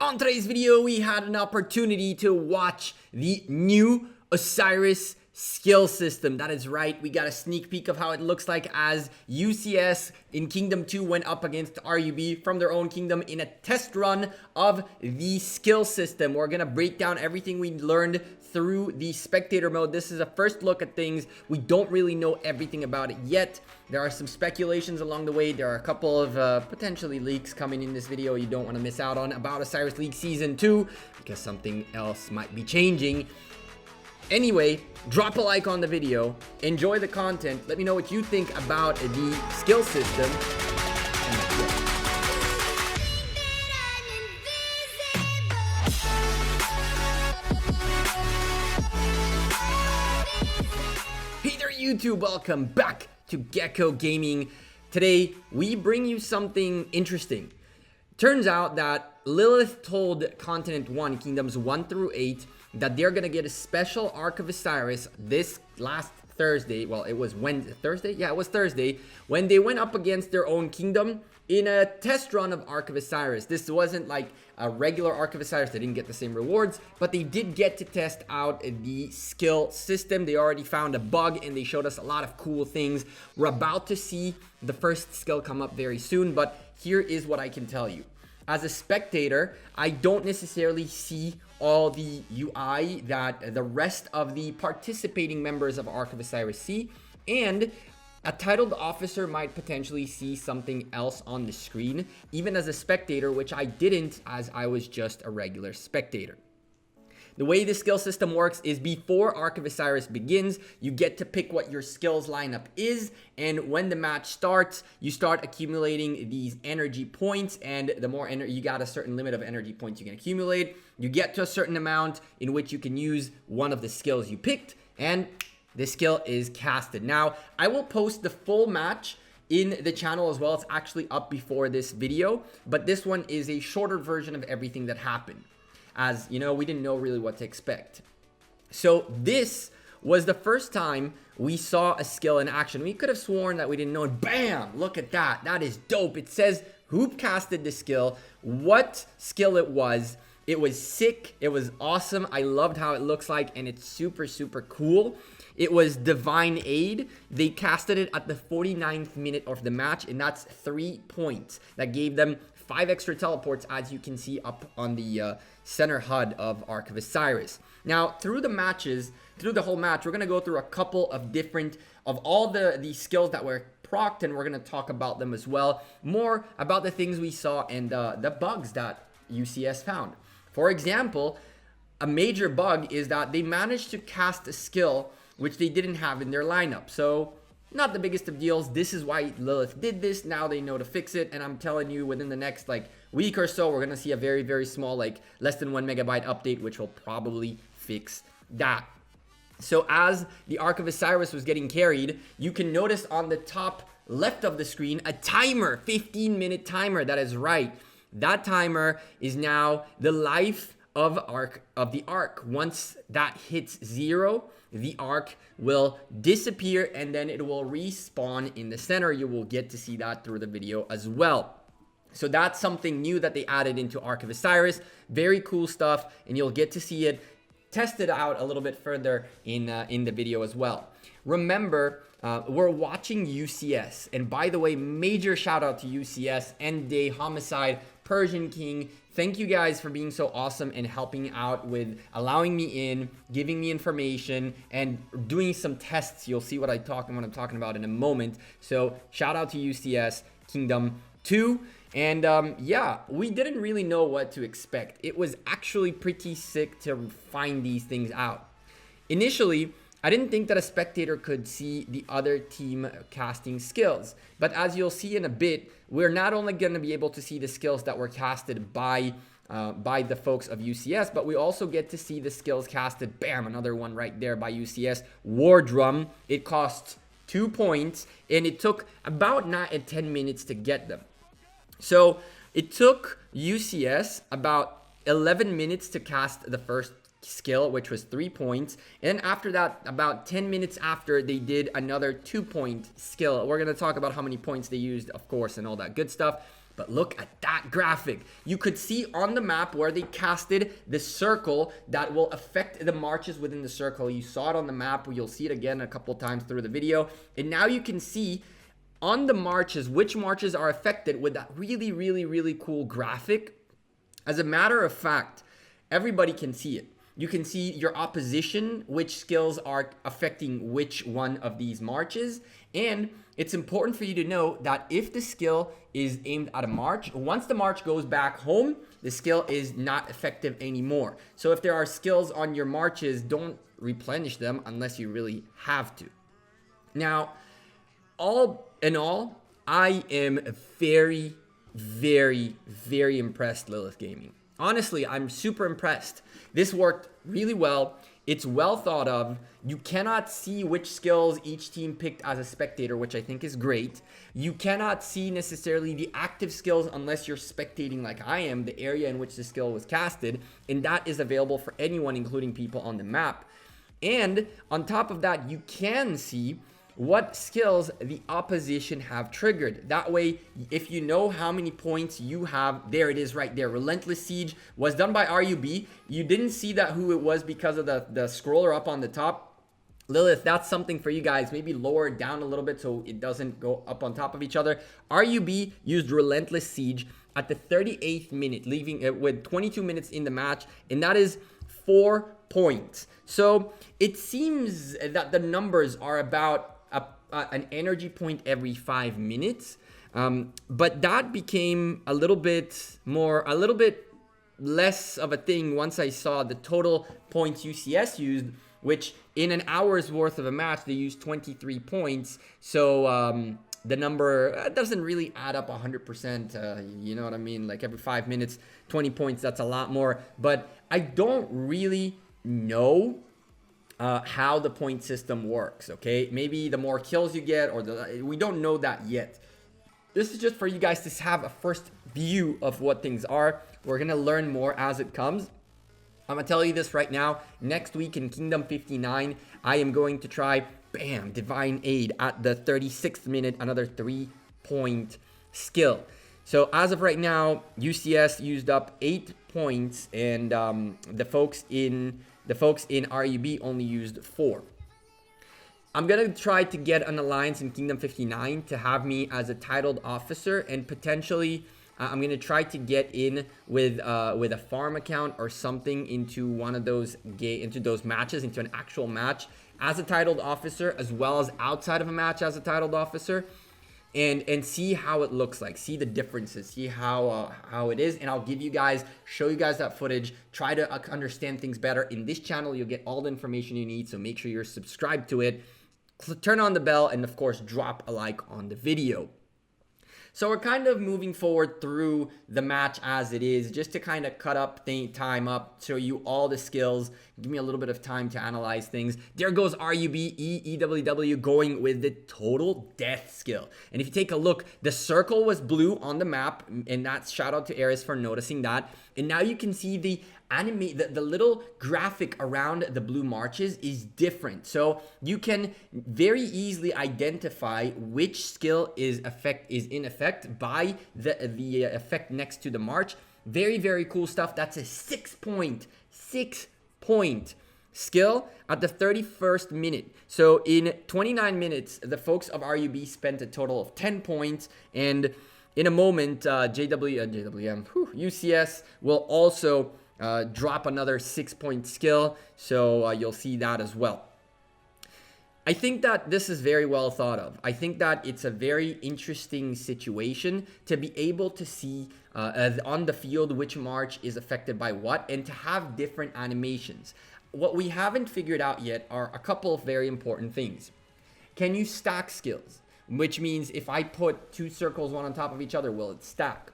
On today's video, we had an opportunity to watch the new OSIRIS skill system. That is right, we got a sneak peek of how it looks like as UCS in Kingdom 2 went up against RUB from their own kingdom in a test run of the skill system. We're gonna break down everything we learned through the spectator mode. This is a first look at things. We don't really know everything about it yet. There are some speculations along the way. There are a couple of potentially leaks coming in this video you don't want to miss out on about OSIRIS League Season 2 because something else might be changing. Anyway, drop a like on the video, enjoy the content, let me know what you think about the skill system. Hey there YouTube, welcome back to Gekko Gaming. Today, we bring you something interesting. Turns out that Lilith told Continent 1, Kingdoms 1 through 8, that they're gonna get a special Ark of Osiris this last Thursday. Well, it was Thursday? Yeah, it was Thursday, when they went up against their own kingdom in a test run of Ark of Osiris. This wasn't like a regular Ark of Osiris. They didn't get the same rewards, but they did get to test out the skill system. They already found a bug and they showed us a lot of cool things. We're about to see the first skill come up very soon, but here is what I can tell you. As a spectator, I don't necessarily see all the UI that the rest of the participating members of Ark of Osiris see, and a titled officer might potentially see something else on the screen, even as a spectator, which I didn't, as I was just a regular spectator. The way the skill system works is before Ark of Osiris begins, you get to pick what your skills lineup is, and when the match starts, you start accumulating these energy points, and the more energy, you got a certain limit of energy points you can accumulate. You get to a certain amount in which you can use one of the skills you picked, and the skill is casted. Now, I will post the full match in the channel as well. It's actually up before this video, but this one is a shorter version of everything that happened. As you know, we didn't know really what to expect. So this was the first time we saw a skill in action. We could have sworn that we didn't know it. Bam! Look at that. That is dope. It says who casted the skill, what skill it was. It was sick. It was awesome. I loved how it looks like, and it's super, super cool. It was Divine Aid. They casted it at the 49th minute of the match, and that's 3 points. That gave them 5 extra teleports, as you can see up on the center HUD of Ark of Osiris. Now, through the matches, through the whole match, we're going to go through a couple of different, of all the skills that were procced, and we're going to talk about them as well. More about the things we saw and the bugs that UCS found. For example, a major bug is that they managed to cast a skill which they didn't have in their lineup. So, not the biggest of deals. This is why Lilith did this. Now they know to fix it. And I'm telling you, within the next week or so, we're going to see a very, very small, less than 1 megabyte update, which will probably fix that. So as the Ark of Osiris was getting carried, you can notice on the top left of the screen, a timer, 15-minute timer. That is right. That timer is now the life of the Ark. Once that hits 0, the Ark will disappear and then it will respawn in the center. You will get to see that through the video as well. So that's something new that they added into Ark of Osiris. Very cool stuff, and you'll get to see it tested out a little bit further in the video as well. Remember, we're watching UCS, and by the way, major shout out to UCS, End Day, Homicide, Persian King. Thank you guys for being so awesome and helping out with allowing me in, giving me information, and doing some tests. You'll see what I'm talking about in a moment. So shout out to UCS Kingdom 2. And yeah, we didn't really know what to expect. It was actually pretty sick to find these things out. Initially, I didn't think that a spectator could see the other team casting skills. But as you'll see in a bit, we're not only going to be able to see the skills that were casted by the folks of UCS, but we also get to see the skills casted. Bam, another one right there by UCS. War Drum. It costs 2 points, and it took about 9 and 10 minutes to get them. So it took UCS about 11 minutes to cast the first skill, which was 3 points. And after that, about 10 minutes after, they did another 2-point skill. We're going to talk about how many points they used, of course, and all that good stuff. But look at that graphic. You could see on the map where they casted the circle that will affect the marches within the circle. You saw it on the map. You'll see it again a couple times through the video. And now you can see on the marches which marches are affected with that really, really, really cool graphic. As a matter of fact, everybody can see it. You can see your opposition, which skills are affecting which one of these marches. And it's important for you to know that if the skill is aimed at a march, once the march goes back home, the skill is not effective anymore. So if there are skills on your marches, don't replenish them unless you really have to. Now, all in all, I am very, very, very impressed, Lilith Gaming. Honestly, I'm super impressed. This worked really well. It's well thought of. You cannot see which skills each team picked as a spectator, which I think is great. You cannot see necessarily the active skills unless you're spectating like I am, the area in which the skill was casted, and that is available for anyone, including people on the map. And on top of that, you can see what skills the opposition have triggered. That way, if you know how many points you have, there it is right there. Relentless Siege was done by RUB. You didn't see that who it was because of the scroller up on the top. Lilith, that's something for you guys. Maybe lower it down a little bit so it doesn't go up on top of each other. RUB used Relentless Siege at the 38th minute, leaving it with 22 minutes in the match, and that is 4 points. So it seems that the numbers are about an energy point every 5 minutes, but that became a little bit less of a thing once I saw the total points UCS used, which in an hour's worth of a match they used 23 points. So the number doesn't really add up 100%. You know what I mean? Like every 5 minutes, 20 points, that's a lot more. But I don't really know how the point system works, okay? Maybe the more kills you get, or we don't know that yet. This is just for you guys to have a first view of what things are. We're gonna learn more as it comes. I'm gonna tell you this right now. Next week in Kingdom 59, I am going to try, bam, Divine Aid at the 36th minute, another 3-point skill. So as of right now, UCS used up 8 points, and the folks in RUB only used 4. I'm going to try to get an alliance in Kingdom 59 to have me as a titled officer, and potentially I'm going to try to get in with a farm account or something into one of those matches, into an actual match as a titled officer, as well as outside of a match as a titled officer. And see how it looks like, see the differences, see how it is, and I'll show you guys that footage, try to understand things better. In this channel, you'll get all the information you need, so make sure you're subscribed to it, turn on the bell, and of course, drop a like on the video. So we're kind of moving forward through the match as it is, just to kind of cut up time up, show you all the skills, give me a little bit of time to analyze things. There goes RUB EWW going with the total death skill. And if you take a look, the circle was blue on the map, and that's shout out to Ares for noticing that. And now you can see the little graphic around the blue marches is different. So you can very easily identify which skill is in effect by the effect next to the march. Very, very cool stuff. That's a 6-point skill at the 31st minute. So in 29 minutes, the folks of RUB spent a total of 10 points, and in a moment, UCS will also drop another 6-point skill, so you'll see that as well. I think that this is very well thought of. I think that it's a very interesting situation to be able to see on the field which march is affected by what, and to have different animations. What we haven't figured out yet are a couple of very important things. Can you stack skills? Which means if I put 2 circles one on top of each other, will it stack?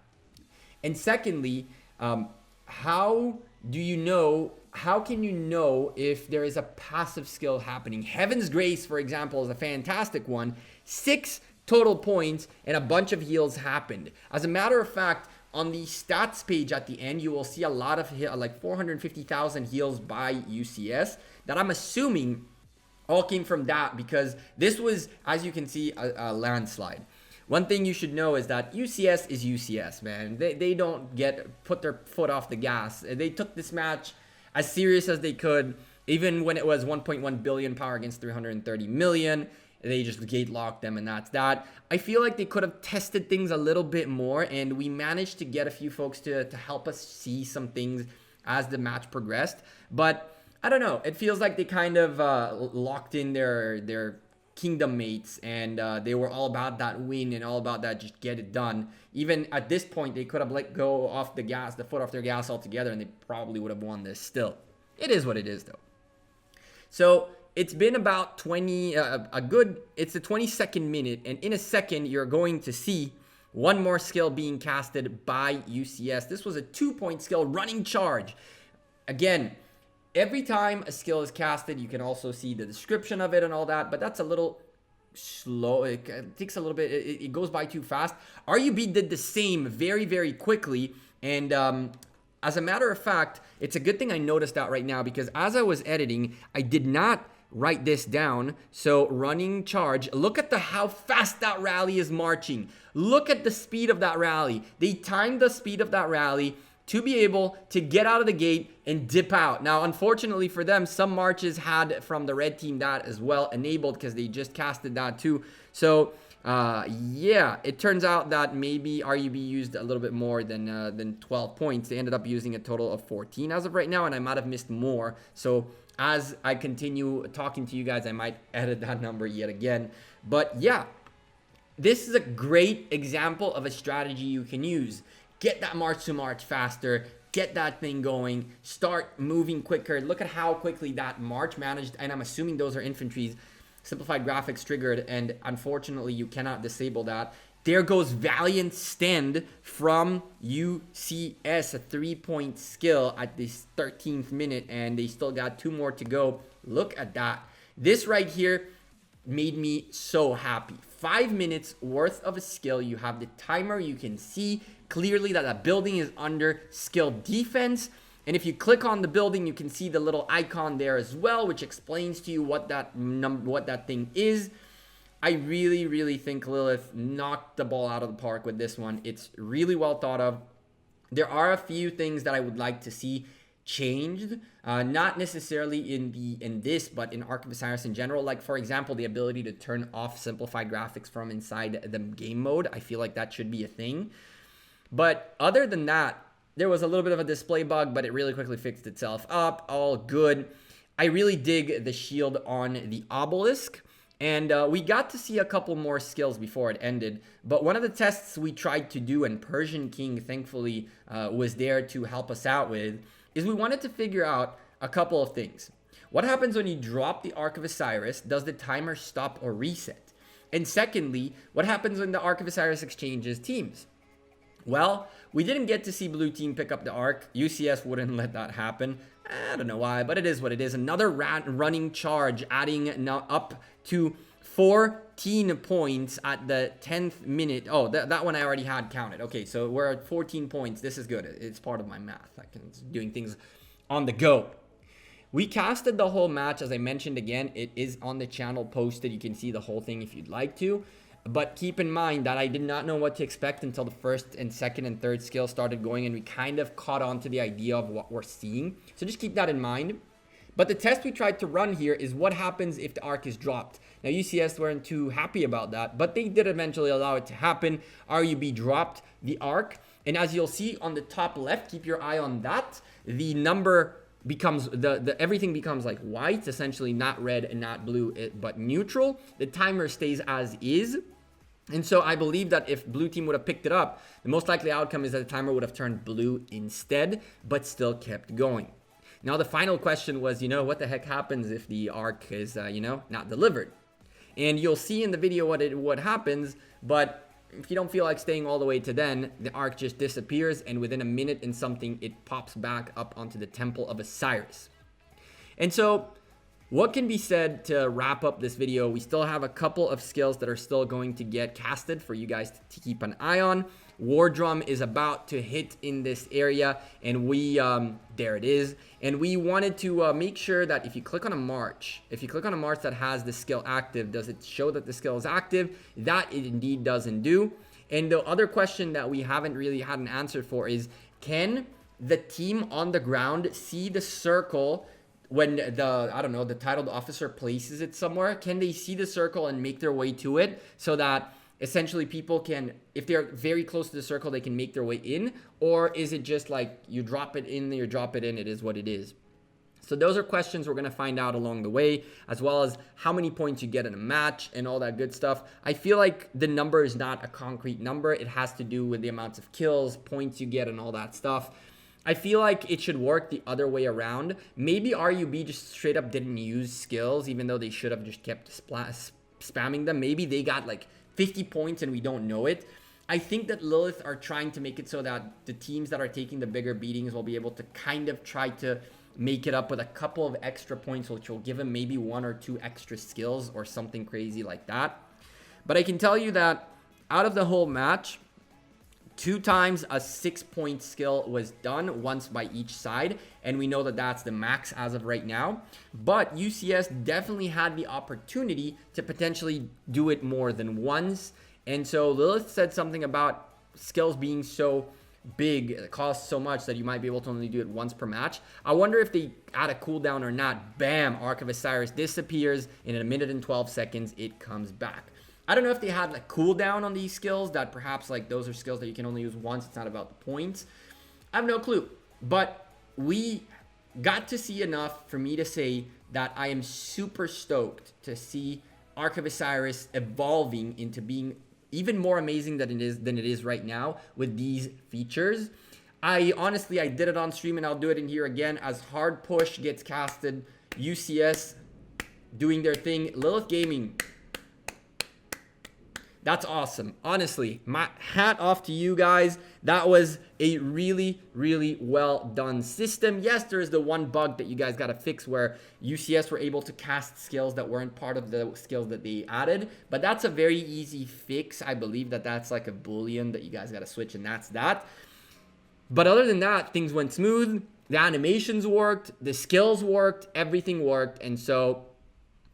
And secondly, how can you know if there is a passive skill happening? Heaven's Grace, for example, is a fantastic one. 6 total points and a bunch of heals happened. As a matter of fact, on the stats page at the end, you will see a lot of like 450,000 heals by UCS that I'm assuming all came from that, because this was, as you can see, a landslide. One thing you should know is that UCS is UCS, man. They don't put their foot off the gas. They took this match as serious as they could, even when it was 1.1 billion power against 330 million. They just gate locked them, and that's that. I feel like they could have tested things a little bit more, and we managed to get a few folks to help us see some things as the match progressed. But I don't know. It feels like they kind of locked in their kingdom mates, and they were all about that win and all about that just get it done. Even at this point, they could have let go off the foot off their gas altogether, and they probably would have won this still. It is what it is, though. So it's been about it's the 22nd minute, and in a second, you're going to see one more skill being casted by UCS. This was a 2-point skill, running charge. Again, every time a skill is casted, you can also see the description of it and all that, but that's a little slow. It takes a little bit. It goes by too fast. RUB did the same very, very quickly, and as a matter of fact, it's a good thing I noticed that right now, because as I was editing, I did not write this down. So running charge, look at how fast that rally is marching. Look at the speed of that rally. They timed the speed of that rally to be able to get out of the gate and dip out. Now, unfortunately for them, some marches had from the red team that as well enabled, because they just casted that too. So yeah, it turns out that maybe RUB used a little bit more than 12 points. They ended up using a total of 14 as of right now, and I might have missed more. So as I continue talking to you guys, I might edit that number yet again. But yeah, this is a great example of a strategy you can use. Get that march to march faster, get that thing going, start moving quicker. Look at how quickly that march managed, and I'm assuming those are infantries. Simplified graphics triggered, and unfortunately you cannot disable that. There goes Valiant Stand from UCS, a 3-point skill at this 13th minute, and they still got 2 more to go. Look at that. This right here made me so happy. 5 minutes worth of a skill. You have the timer. You can see clearly that that building is under skill defense. And if you click on the building, you can see the little icon there as well, which explains to you what that thing is. I really, really think Lilith knocked the ball out of the park with this one. It's really well thought of. There are a few things that I would like to see changed, not necessarily in this, but in Ark of Osiris in general. Like, for example, the ability to turn off simplified graphics from inside the game mode. I feel like that should be a thing. But other than that, there was a little bit of a display bug, but it really quickly fixed itself up. All good. I really dig the shield on the obelisk. And we got to see a couple more skills before it ended. But one of the tests we tried to do, and Persian King thankfully was there to help us out with, is we wanted to figure out a couple of things. What happens when you drop the Ark of Osiris? Does the timer stop or reset? And secondly, what happens when the Ark of Osiris exchanges teams? Well, we didn't get to see blue team pick up the Ark. UCS wouldn't let that happen. I don't know why, but it is what it is. Another running charge, adding now up to 14 points at the 10th minute. Oh, that one I already had counted. Okay, so we're at 14 points. This is good. It's part of my math. I can doing things on the go. We casted the whole match, as I mentioned again. It is on the channel posted. You can see the whole thing if you'd like to. But keep in mind that I did not know what to expect until the first and second and third skill started going, and we kind of caught on to the idea of what we're seeing. So just keep that in mind. But the test we tried to run here is what happens if the Ark is dropped. Now, UCS weren't too happy about that, but they did eventually allow it to happen. RUB dropped the Ark, and as you'll see on the top left, keep your eye on that. The number becomes, everything becomes like white, essentially not red and not blue, but neutral. The timer stays as is. And so I believe that if blue team would have picked it up, the most likely outcome is that the timer would have turned blue instead, but still kept going. Now, the final question was, what the heck happens if the Ark is, not delivered? And you'll see in the video what happens, but if you don't feel like staying all the way to then, the Ark just disappears, and within a minute and something, it pops back up onto the Temple of Osiris. And so, what can be said to wrap up this video? We still have a couple of skills that are still going to get casted for you guys to keep an eye on. War Drum is about to hit in this area, and we there it is. And we wanted to make sure that if you click on a march, that has the skill active, does it show that the skill is active? That it indeed doesn't do. And the other question that we haven't really had an answer for is, can the team on the ground see the circle when the titled officer places it somewhere? Can they see the circle and make their way to it, so that essentially people can, if they're very close to the circle, they can make their way in? Or is it just like you drop it in, it is what it is? So those are questions we're going to find out along the way, as well as how many points you get in a match and all that good stuff. I feel like the number is not a concrete number. It has to do with the amounts of kills, points you get, and all that stuff. I feel like it should work the other way around. Maybe RUB just straight up didn't use skills, even though they should have just kept spamming them. Maybe they got like 50 points and we don't know it. I think that Lilith are trying to make it so that the teams that are taking the bigger beatings will be able to kind of try to make it up with a couple of extra points, which will give them maybe 1 or 2 extra skills or something crazy like that. But I can tell you that out of the whole match, 2 times a 6-point skill was done, once by each side, and we know that that's the max as of right now. But UCS definitely had the opportunity to potentially do it more than once, and so Lilith said something about skills being so big, it costs so much that you might be able to only do it once per match. I wonder if they add a cooldown or not. Bam, Arc of Osiris disappears, and in 1 minute and 12 seconds it comes back. I don't know if they had like cooldown on these skills, that perhaps like those are skills that you can only use once. It's not about the points. I have no clue. But we got to see enough for me to say that I am super stoked to see Arc of Osiris evolving into being even more amazing than it is right now with these features. I did it on stream and I'll do it in here again. As Hard Push gets casted, UCS doing their thing, Lilith Gaming, that's awesome. Honestly, my hat off to you guys. That was a really, really well done system. Yes, there's the one bug that you guys got to fix where UCS were able to cast skills that weren't part of the skills that they added. But that's a very easy fix. I believe that that's like a boolean that you guys got to switch, and that's that. But other than that, things went smooth. The animations worked. The skills worked. Everything worked. And so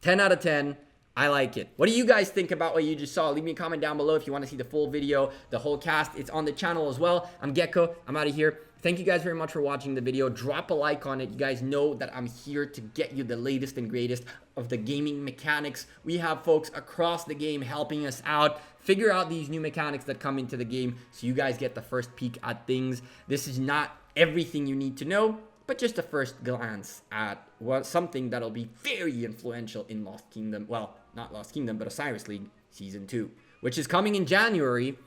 10 out of 10. I like it. What do you guys think about what you just saw? Leave me a comment down below if you want to see the full video, the whole cast. It's on the channel as well. I'm Gekko. I'm out of here. Thank you guys very much for watching the video. Drop a like on it. You guys know that I'm here to get you the latest and greatest of the gaming mechanics. We have folks across the game helping us out, figure out these new mechanics that come into the game so you guys get the first peek at things. This is not everything you need to know, but just a first glance at something that'll be very influential in Lost Kingdom. Well, not Lost Kingdom, but Osiris League Season 2, which is coming in January,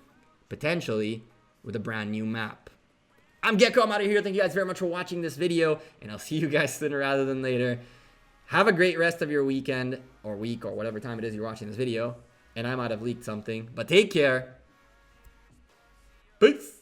potentially with a brand new map. I'm Gekko. I'm out of here. Thank you guys very much for watching this video, and I'll see you guys sooner rather than later. Have a great rest of your weekend, or week, or whatever time it is you're watching this video. And I might have leaked something, but take care. Peace.